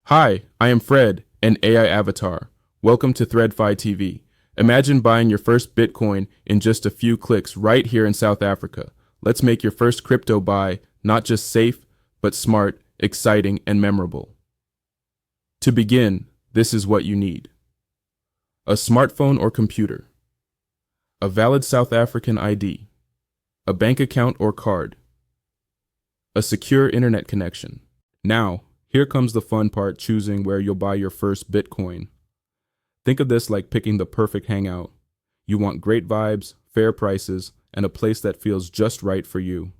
Hi, I am Fred, an AI avatar. Welcome to ThreadFi TV. Imagine buying your first Bitcoin in just a few clicks right here in South Africa. Let's make your first crypto buy not just safe, but smart, exciting, and memorable. To begin, this is what you need: a smartphone or computer, a valid South African ID, a bank account or card, a secure internet connection. Now, here comes the fun part: choosing where you'll buy your first Bitcoin. Think of this like picking the perfect hangout. You want great vibes, fair prices, and a place that feels just right for you.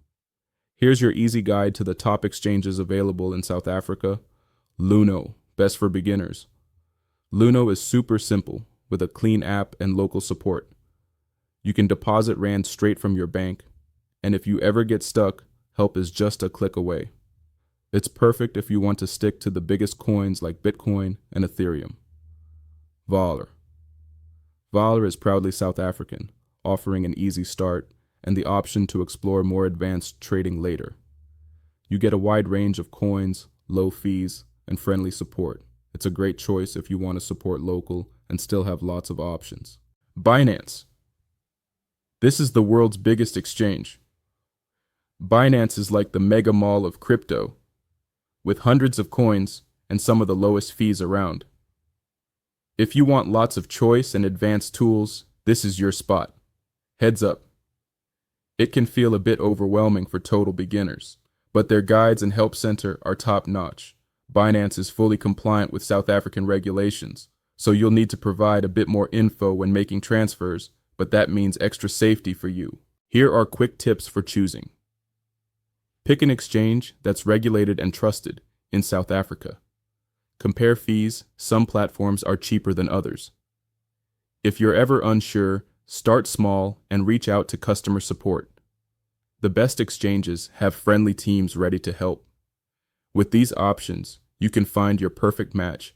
Here's your easy guide to the top exchanges available in South Africa. Luno, best for beginners. Luno is super simple, with a clean app and local support. You can deposit Rand straight from your bank, and if you ever get stuck, help is just a click away. It's perfect if you want to stick to the biggest coins like Bitcoin and Ethereum. Valer. Valer is proudly South African, offering an easy start and the option to explore more advanced trading later. You get a wide range of coins, low fees, and friendly support. It's a great choice if you want to support local and still have lots of options. Binance. This is the world's biggest exchange. Binance is like the mega mall of crypto, with hundreds of coins and some of the lowest fees around. If you want lots of choice and advanced tools, this is your spot. Heads up, it can feel a bit overwhelming for total beginners, but their guides and help center are top-notch. Binance is fully compliant with South African regulations, so you'll need to provide a bit more info when making transfers, but that means extra safety for you. Here are quick tips for choosing. Pick an exchange that's regulated and trusted in South Africa. Compare fees. Some platforms are cheaper than others. If you're ever unsure, start small and reach out to customer support. The best exchanges have friendly teams ready to help. With these options, you can find your perfect match,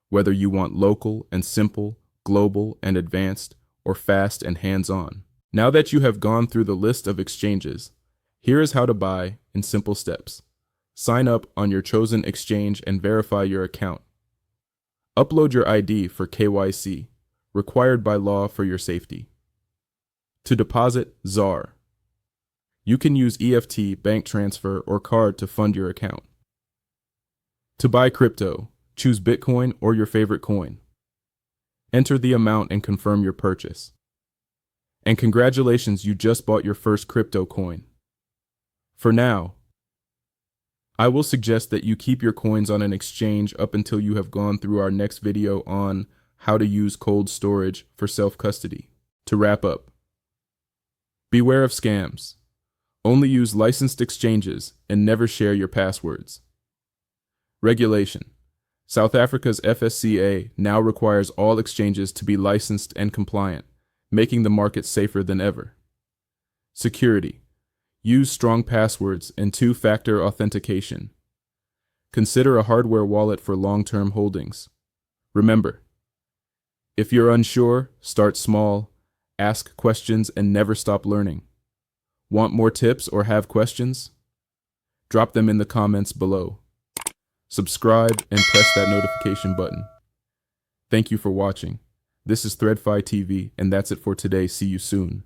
whether you want local and simple, global and advanced, or fast and hands-on. Now that you have gone through the list of exchanges, here is how to buy in simple steps. Sign up on your chosen exchange and verify your account. Upload your ID for KYC, required by law for your safety. To deposit, ZAR. You can use EFT, bank transfer, or card to fund your account. To buy crypto, choose Bitcoin or your favorite coin. Enter the amount and confirm your purchase. And congratulations, you just bought your first crypto coin. For now, I will suggest that you keep your coins on an exchange up until you have gone through our next video on how to use cold storage for self-custody. To wrap up, beware of scams. Only use licensed exchanges and never share your passwords. Regulation. South Africa's FSCA now requires all exchanges to be licensed and compliant, making the market safer than ever. Security. Use strong passwords and two-factor authentication. Consider a hardware wallet for long-term holdings. Remember, if you're unsure, start small, ask questions, and never stop learning. Want more tips or have questions? Drop them in the comments below. Subscribe and press that notification button. Thank you for watching. This is ThreadFi TV, and that's it for today. See you soon.